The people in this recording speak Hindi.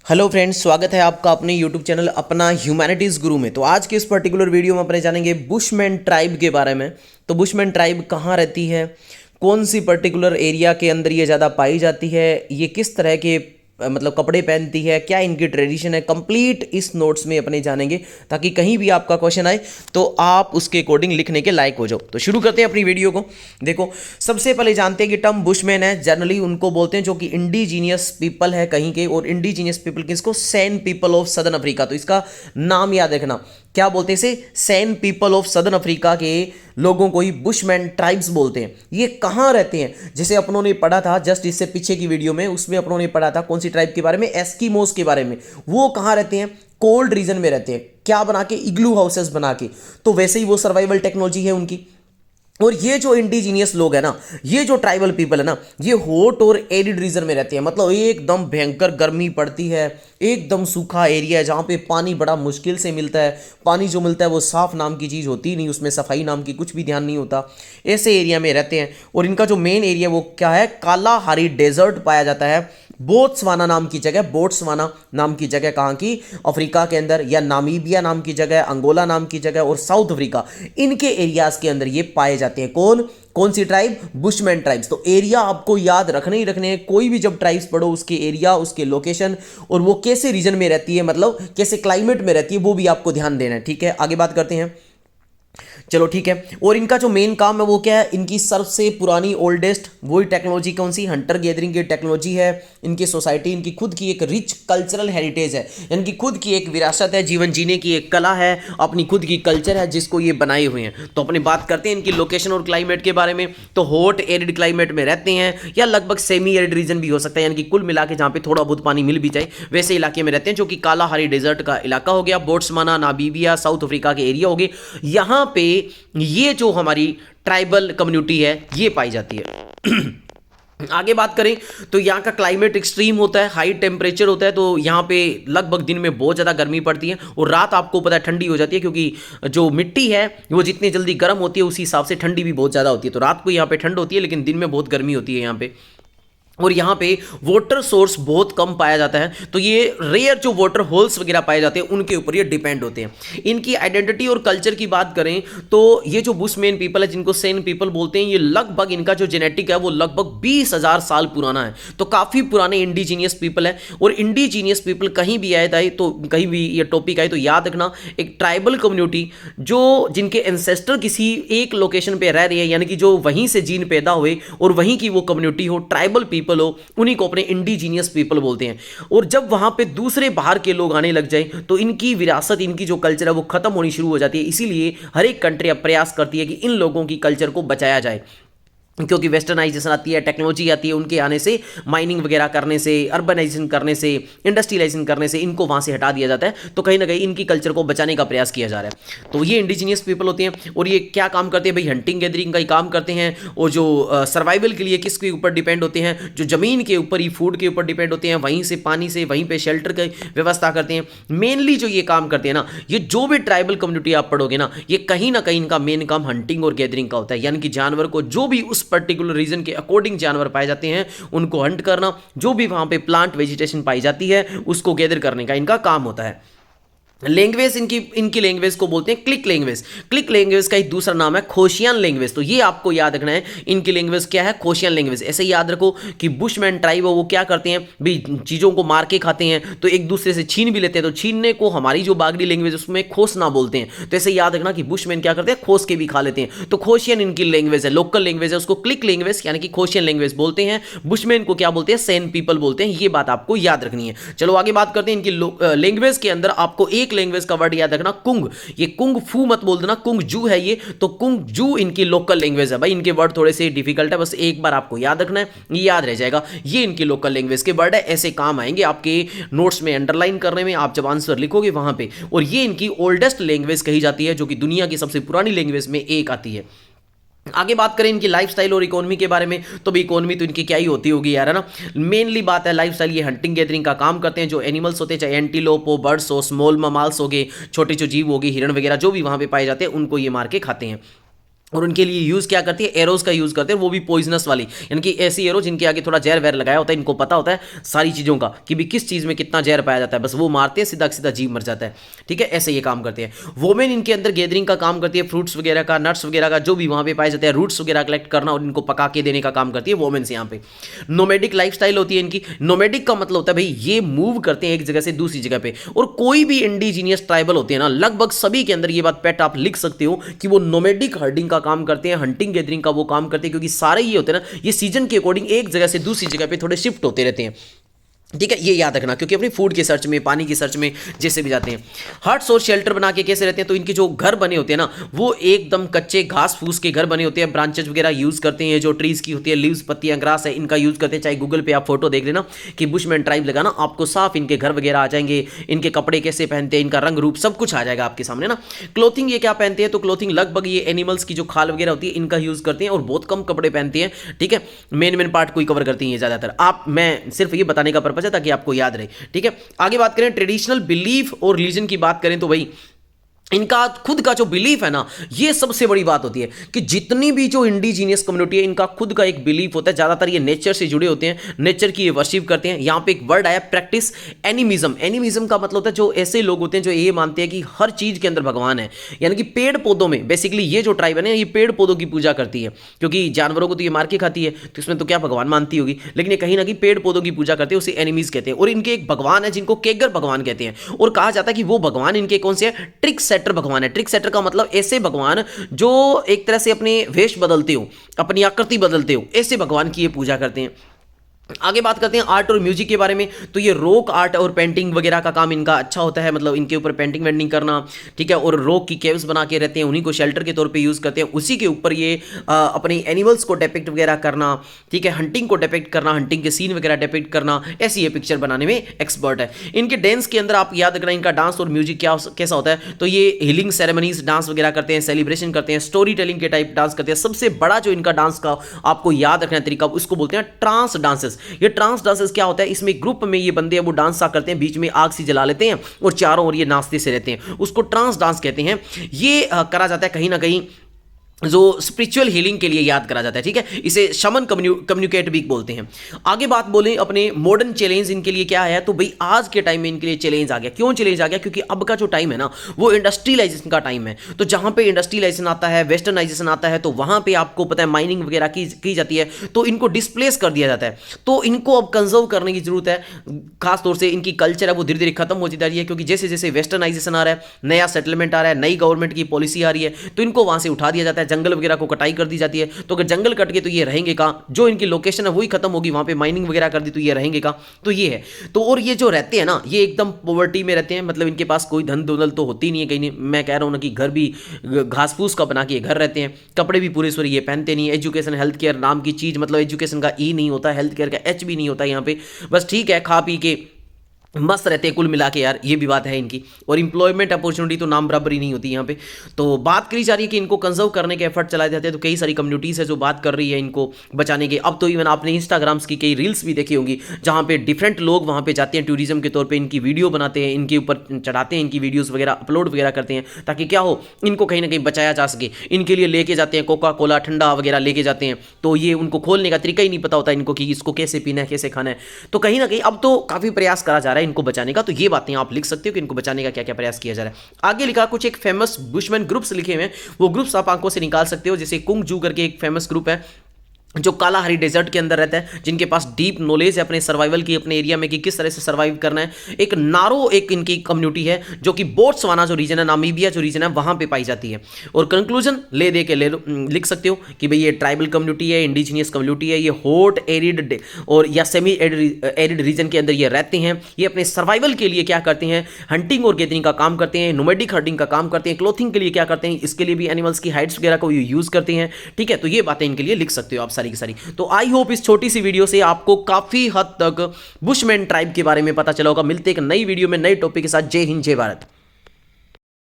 हेलो फ्रेंड्स, स्वागत है आपका अपने यूट्यूब चैनल अपना ह्यूमैनिटीज़ गुरु में। तो आज के इस पर्टिकुलर वीडियो में अपने जानेंगे बुशमैन ट्राइब के बारे में। तो बुशमैन ट्राइब कहाँ रहती है, कौन सी पर्टिकुलर एरिया के अंदर ये ज़्यादा पाई जाती है, ये किस तरह के मतलब कपड़े पहनती है, क्या इनकी ट्रेडिशन है, कंप्लीट इस नोट्स में अपने जानेंगे ताकि कहीं भी आपका क्वेश्चन आए तो आप उसके अकॉर्डिंग लिखने के लायक हो जाओ। तो शुरू करते हैं अपनी वीडियो को। देखो, सबसे पहले जानते हैं कि टर्म बुशमैन है, जनरली उनको बोलते हैं जो कि इंडिजीनियस पीपल है कहीं के। और इंडिजीनियस पीपल किसको? San people of southern Africa. तो इसका नाम याद रखना, क्या बोलते हैं इसे? San people of southern Africa के लोगों को ही बुशमैन ट्राइब्स बोलते हैं। ये कहाँ रहते हैं? जैसे अपनों ने पढ़ा था जस्ट इससे पीछे की वीडियो में, उसमें अपनों ने पढ़ा था कौन सी ट्राइब के बारे में? एस्किमोस के बारे में। वो कहाँ रहते हैं? कोल्ड रीजन में रहते हैं। क्या बना के? इग्लू हाउसेस बना के। तो वैसे ही वो सर्वाइवल टेक्नोलॉजी है उनकी। और ये जो इंडिजीनियस लोग है ना, ये जो ट्राइबल पीपल है ना, ये हॉट और एरिड रीजन में रहते हैं। मतलब एकदम भयंकर गर्मी पड़ती है, एकदम सूखा एरिया है जहाँ पे पानी बड़ा मुश्किल से मिलता है। पानी जो मिलता है वो साफ नाम की चीज़ होती नहीं, उसमें सफाई नाम की कुछ भी ध्यान नहीं होता। ऐसे एरिया में रहते हैं। और इनका जो मेन एरिया वो क्या है? कालाहारी डेजर्ट पाया जाता है। बोट्सवाना नाम की जगह, बोट्सवाना नाम की जगह कहाँ की? अफ्रीका के अंदर, या नामीबिया नाम की जगह, अंगोला नाम की जगह और साउथ अफ्रीका, इनके एरियाज के अंदर ये पाए जाते हैं। कौन कौन सी ट्राइब? Bushman tribes. तो एरिया आपको याद रखने ही रखने हैं। कोई भी जब ट्राइब्स पढ़ो उसके एरिया, उसके लोकेशन और वो कैसे रीजन में रहती है, मतलब कैसे क्लाइमेट में रहती है, वो भी आपको ध्यान देना है। ठीक है, आगे बात करते हैं। चलो ठीक है। और इनका जो मेन काम है वो क्या है? इनकी सबसे पुरानी ओल्डेस्ट वही टेक्नोलॉजी कौन सी? हंटर गैदरिंग की टेक्नोलॉजी है। इनकी सोसाइटी, इनकी खुद की एक रिच कल्चरल हेरिटेज है, इनकी खुद की एक विरासत है, जीवन जीने की एक कला है, अपनी खुद की कल्चर है जिसको ये बनाए हुए हैं। तो अपनी बात करते हैं इनकी लोकेशन और क्लाइमेट के बारे में। तो हॉट एरिड क्लाइमेट में रहते हैं, या लगभग सेमी एरिड रीजन भी हो सकता है, यानी कि कुल मिला के जहाँ पे थोड़ा बहुत पानी मिल भी जाए वैसे इलाके में रहते हैं, जो कि कालाहारी डेजर्ट का इलाका हो गया, बोट्सवाना, नामीबिया, साउथ अफ्रीका के एरिया हो गए। यहाँ पे ये जो हमारी ट्राइबल कम्युनिटी है ये पाई जाती है। आगे बात करें तो यहाँ का क्लाइमेट एक्सट्रीम होता है, हाई टेम्परेचर होता है। तो यहाँ पे लगभग दिन में बहुत ज़्यादा गर्मी पड़ती है और रात आपको पता है ठंडी हो जाती है, क्योंकि जो मिट्टी है वो जितनी जल्दी गर्म होती है उसी हिसाब से ठंडी भी बहुत ज़्यादा होती है। तो रात को यहाँ पे ठंड होती है लेकिन दिन में बहुत गर्मी होती है यहाँ पे। और यहाँ पे वाटर सोर्स बहुत कम पाया जाता है, तो ये रेयर जो वाटर होल्स वगैरह पाए जाते हैं उनके ऊपर ये डिपेंड होते हैं। इनकी आइडेंटिटी और कल्चर की बात करें तो ये जो बुशमैन पीपल है जिनको सैन पीपल बोलते हैं, ये लगभग इनका जो जेनेटिक है वो लगभग 20,000 साल पुराना है। तो काफ़ी पुराने इंडिजीनियस पीपल है। और इंडिजीनियस पीपल कहीं भी आए थे तो कहीं भी ये टॉपिक आए तो याद रखना, एक ट्राइबल कम्युनिटी जो जिनके एंसेस्टर किसी एक लोकेशन पे रह रही है, यानी कि जो वहीं से जीन पैदा हुए और वहीं की वो कम्युनिटी हो, ट्राइबल पीपल हो, उन्हीं को अपने इंडिजीनियस पीपल बोलते हैं। और जब वहां पे दूसरे बाहर के लोग आने लग जाए तो इनकी विरासत, इनकी जो कल्चर है वो खत्म होनी शुरू हो जाती है। इसीलिए हर एक कंट्री अब प्रयास करती है कि इन लोगों की कल्चर को बचाया जाए, क्योंकि वेस्टर्नाइजेशन आती है, टेक्नोलॉजी आती है, उनके आने से माइनिंग वगैरह करने से, अर्बनाइजेशन करने से, इंडस्ट्रियलाइजेशन करने से इनको वहाँ से हटा दिया जाता है। तो कहीं ना कहीं इनकी कल्चर को बचाने का प्रयास किया जा रहा है। तो ये इंडिजीनियस पीपल होते हैं। और ये क्या काम करते हैं भाई? हंटिंग गैदरिंग का ही काम करते हैं। और जो सर्वाइवल के लिए किसके ऊपर डिपेंड होते हैं? जो ज़मीन के ऊपर ही, फूड के ऊपर डिपेंड होते हैं, वहीं से पानी से वहीं पर शेल्टर की व्यवस्था करते हैं। मेनली जो ये काम करते हैं ना, ये जो भी ट्राइबल कम्युनिटी आप पढ़ोगे ना, ये कहीं ना कहीं इनका मेन काम हंटिंग और गैदरिंग का होता है, यानी कि जानवर को जो भी उस पर्टिकुलर रीजन के अकॉर्डिंग जानवर पाए जाते हैं उनको हंट करना, जो भी वहां पे प्लांट वेजिटेशन पाई जाती है उसको गैदर करने का इनका काम होता है। लैंग्वेज इनकी लैंग्वेज को बोलते हैं क्लिक लैंग्वेज। क्लिक लैंग्वेज का एक दूसरा नाम है खोशियान लैंग्वेज। तो ये आपको याद रखना है, इनकी लैंग्वेज क्या है? खोशियान लैंग्वेज। ऐसे ही याद रखो कि बुशमैन ट्राइब है वो क्या करते हैं भाई? चीज़ों को मार के खाते हैं, तो एक दूसरे से छीन भी लेते हैं। तो छीनने को हमारी जो बागड़ी लैंग्वेज उसमें खोसना बोलते हैं। तो ऐसे याद रखना कि बुशमैन क्या करते हैं? खोस के भी खा लेते हैं। तो खोशियन इनकी लैंग्वेज है, लोकल लैंग्वेज है, उसको क्लिक लैंग्वेज यानी कि खोशियन लैंग्वेज बोलते हैं। बुशमैन को क्या बोलते हैं? सैन पीपल बोलते हैं। ये बात आपको याद रखनी है। चलो आगे बात करते हैं इनकी लैंग्वेज के अंदर। आपको एक लैंग्वेज का वर्ड रखना, कुंग। ये कुंग फू मत बोल देना, कुंग जू है ये। तो कुंग जू इनकी लोकल लैंग्वेज है भाई। इनके वर्ड थोड़े से डिफिकल्ट है, बस एक बार आपको याद रखना है, ये याद रह जाएगा। ये इनकी लोकल लैंग्वेज के वर्ड है, ऐसे काम आएंगे आपके नोट्स में अंडरलाइन करने में, आप जब आंसर लिखोगे वहां पे। और ये इनकी ओल्डेस्ट लैंग्वेज कही जाती है, जो कि दुनिया की सबसे पुरानी लैंग्वेज में एक आती है। आगे बात करें इनकी लाइफस्टाइल और इकोनॉमी के बारे में, तो भी इकोनॉमी तो इनकी क्या ही होती होगी यार, है ना। मेनली बात है लाइफस्टाइल, ये हंटिंग गैदरिंग का काम करते हैं। जो एनिमल्स होते हैं, चाहे एंटीलोप हो, बर्ड्स हो, स्मॉल ममाल्स हो गए, छोटे जो जीव हो गए, हिरण वगैरह जो भी वहां पे पाए जाते हैं, उनको ये मार के खाते हैं। और उनके लिए यूज़ क्या करती है, एरोज का यूज़ करते हैं, वो भी पॉइजनस वाली, यानी कि ऐसी एरो जिनके आगे थोड़ा जहर वहर लगाया होता है। इनको पता होता है सारी चीज़ों का कि भी किस चीज़ में कितना जहर पाया जाता है, बस वो मारते हैं, सीधा सीधा जीव मर जाता है। ठीक है, ऐसे ये काम करते हैं। वोमेन इनके अंदर गैदरिंग का काम करती है, फ्रूट्स वगैरह का, नट्स वगैरह का, जो भी वहाँ पे पाए जाते हैं, रूट्स वगैरह कलेक्ट करना और इनको पका के देने का काम करती है वोमेन्स यहाँ पे। नोमैडिक लाइफस्टाइल होती है इनकी। नोमैडिक का मतलब होता है भाई ये मूव करते हैं एक जगह से दूसरी जगह पे। और कोई भी इंडिजीनियस ट्राइबल होते हैं ना, लगभग सभी के अंदर ये बात पेट आप लिख सकते हो कि वो नोमैडिक हर्डिंग का काम करते हैं, हंटिंग गैदरिंग का वो काम करते हैं, क्योंकि सारे ये होते हैं ना, ये सीजन के अकॉर्डिंग एक जगह से दूसरी जगह पे थोड़े शिफ्ट होते रहते हैं। ठीक है, ये याद रखना, क्योंकि अपनी फूड के सर्च में, पानी की सर्च में जैसे भी जाते हैं। हट्स और शेल्टर बना के कैसे रहते हैं, तो इनके जो घर बने होते हैं ना, वो एकदम कच्चे घास फूस के घर बने होते हैं। ब्रांचेज वगैरह यूज़ करते हैं, जो ट्रीज़ की होती है, लीव्स, पत्तियां, ग्रास है, इनका यूज़ करते हैं। चाहे गूगल पे आप फोटो देख लेना कि बुशमैन ट्राइब लगाना, आपको साफ इनके घर वगैरह आ जाएंगे। इनके कपड़े कैसे पहनते हैं, इनका रंग रूप सब कुछ आ जाएगा आपके सामने ना। क्लोथिंग ये क्या पहनते हैं, तो क्लोथिंग लगभग ये एनिमल्स की जो खाल वगैरह होती है इनका यूज़ करते हैं, और बहुत कम कपड़े पहनते हैं। ठीक है, मेन पार्ट को ही कवर करती हैं ज़्यादातर। मैं सिर्फ ये बताने का पर्पज है ताकि आपको याद। ठीक है, आगे बात करें ट्रेडिशनल बिलीफ और रिलीजन की बात करें तो भाई इनका खुद का जो बिलीफ है ना, ये सबसे बड़ी बात होती है कि जितनी भी जो इंडिजीनियस कम्युनिटी है इनका खुद का एक बिलीफ होता है। ज्यादातर ये नेचर से जुड़े होते हैं, नेचर की ये वर्शिप करते हैं। यहां पे एक वर्ड आया प्रैक्टिस एनिमिज्म। एनिमिज्म का मतलब होता है जो ऐसे लोग होते हैं जो ये मानते हैं कि हर चीज के अंदर भगवान है, यानी कि पेड़ पौधों में बेसिकली ये जो ट्राइब है ना, ये पेड़ पौधों की पूजा करती है, क्योंकि जानवरों को तो ये मार के खाती है, तो इसमें तो क्या भगवान मानती होगी, लेकिन ये कहीं ना कहीं पेड़ पौधों की पूजा करते हैं, उसे एनिमीज कहते हैं। और इनके एक भगवान है जिनको केगर भगवान कहते हैं, और कहा जाता है कि वो भगवान इनके कौन से है, ट्रिक सेटर भगवान है। ट्रिक का मतलब ऐसे भगवान जो एक तरह से अपने वेश बदलते हो, अपनी आकृति बदलते हो, ऐसे भगवान की ये पूजा करते हैं। आगे बात करते हैं आर्ट और म्यूजिक के बारे में, तो ये रॉक आर्ट और पेंटिंग वगैरह का काम इनका अच्छा होता है, मतलब इनके ऊपर पेंटिंग वेंटिंग करना। ठीक है, और रॉक की केव्स बना के रहते हैं, उन्हीं को शेल्टर के तौर पे यूज़ करते हैं, उसी के ऊपर ये अपने एनिमल्स को डिपिक्ट वगैरह करना। ठीक है, हंटिंग को डिपिक्ट करना, हंटिंग के सीन वगैरह डिपिक्ट करना, ऐसी ये पिक्चर बनाने में एक्सपर्ट है। इनके डांस के अंदर आप याद रखना, इनका डांस और म्यूजिक कैसा होता है, तो ये हीलिंग सेरेमनीज डांस वगैरह करते हैं, सेलिब्रेशन करते हैं, स्टोरी टेलिंग के टाइप डांस करते हैं। सबसे बड़ा जो इनका डांस का आपको याद रखना तरीका, उसको बोलते हैं ट्रांस डांसेस। ये ट्रांस डांसेस क्या होता है, इसमें ग्रुप में ये बंदे वो डांस सा करते हैं, बीच में आग सी जला लेते हैं और चारों ओर ये नाचते से रहते हैं, उसको ट्रांस डांस कहते हैं। ये करा जाता है कहीं ना कहीं जो स्पिरिचुअल हीलिंग के लिए याद करा जाता है। ठीक है, इसे शमन कम्युनिकेट भी बोलते हैं। आगे बात बोलें अपने मॉडर्न चैलेंज इनके लिए क्या है, तो भाई आज के टाइम में इनके लिए चैलेंज आ गया। क्यों चैलेंज आ गया, क्योंकि अब का जो टाइम है ना, वो इंडस्ट्रियलाइजेशन का टाइम है। तो जहां पे इंडस्ट्रियलाइजेशन आता है, वेस्टर्नाइजेशन आता है, तो वहां पे आपको पता है माइनिंग वगैरह की जाती है, तो इनको डिस्प्लेस कर दिया जाता है। तो इनको अब कंजर्व करने की जरूरत है, खासतौर से इनकी कल्चर है वो धीरे धीरे खत्म होती जा रही है, क्योंकि जैसे जैसे वेस्टर्नाइजेशन आ रहा है, नया सेटलमेंट आ रहा है, नई गवर्नमेंट की पॉलिसी आ रही है, तो इनको वहां से उठा दिया जाता है, जंगल वगैरह को कटाई कर दी जाती है। तो अगर जंगल कट गए तो ये रहेंगे कहां, जो इनकी लोकेशन है वही खत्म होगी, वहां पे माइनिंग वगैरह कर दी तो ये रहेंगे कहां, तो ये है। तो और ये जो रहते हैं ना, ये एकदम पॉवर्टी में रहते हैं, मतलब इनके पास कोई धन दौलत तो होती नहीं है कहीं नहीं। मैं कह रहा हूं ना कि घर भी घास फूस का बना के घर रहते हैं, कपड़े भी पूरे सूरे ये पहनते नहीं है। एजुकेशन हेल्थ केयर नाम की चीज, मतलब एजुकेशन का ई नहीं होता, हेल्थ केयर का एच भी नहीं होता यहाँ पे, बस ठीक है खा पी के मस्त रहते हैं कुल मिला के यार, ये भी बात है इनकी। और इंप्लॉयमेंट अपॉर्चुनिटी तो नाम बराबर ही नहीं होती यहाँ पे। तो बात करी जा रही है कि इनको कंजर्व करने के एफर्ट चलाए जाते हैं, तो कई सारी कम्युनिटीज़ है जो बात कर रही है इनको बचाने के। अब तो इवन आपने इंस्टाग्राम्स की कई रील्स भी देखी होंगी, जहाँ पे डिफरेंट लोग वहाँ पे जाते हैं टूरिज्म के तौर पर, इनकी वीडियो बनाते हैं, इनके ऊपर चढ़ाते हैं, इनकी वीडियोज़ वगैरह अपलोड वगैरह करते हैं, ताकि क्या हो, इनको कहीं ना कहीं बचाया जा सके। इनके लिए लेके जाते हैं कोका कोला ठंडा वगैरह लेके जाते हैं, तो ये उनको खोलने का तरीका ही नहीं पता होता इनको कि इसको कैसे पीना है, कैसे खाना है। तो कहीं ना कहीं अब तो काफ़ी प्रयास करा जा रहा है इनको बचाने का। तो ये बातें आप लिख सकते हो कि इनको बचाने का क्या क्या प्रयास किया जा रहा है। आगे लिखा कुछ एक फेमस बुशमैन ग्रुप्स लिखे हुए हैं, वो ग्रुप्स आप आंखों से निकाल सकते हो। जैसे कुंग जू करके एक फेमस ग्रुप है जो कालाहारी डेजर्ट के अंदर रहता है, जिनके पास डीप नॉलेज है अपने सर्वाइवल की, अपने एरिया में कि किस तरह से सर्वाइव करना है। एक नारो एक इनकी कम्युनिटी है जो कि बोट्सवाना जो रीजन है, नामीबिया जो रीजन है, वहां पे पाई जाती है। और कंक्लूजन ले दे के लिख सकते हो कि भाई ये ट्राइबल कम्युनिटी है, इंडिजिनियस कम्युनिटी है, ये हॉट एरिड और या सेमी एरिड रीजन के अंदर ये रहते हैं। ये अपने सर्वाइवल के लिए क्या करते हैं, हंटिंग और गैदरिंग का काम करते हैं, नोमैडिक हर्डिंग का काम करते हैं, क्लोथिंग के लिए क्या करते हैं, इसके लिए भी एनिमल्स की हाइड्स वगैरह को यूज करते हैं। ठीक है, तो ये बातें इनके लिए लिख सकते हो आप सारी की सारी। तो आई होप इस छोटी सी वीडियो से आपको काफी हद तक बुशमैन ट्राइब के बारे में पता चला होगा। मिलते एक नई वीडियो में नए टॉपिक के साथ। जय हिंद, जय भारत।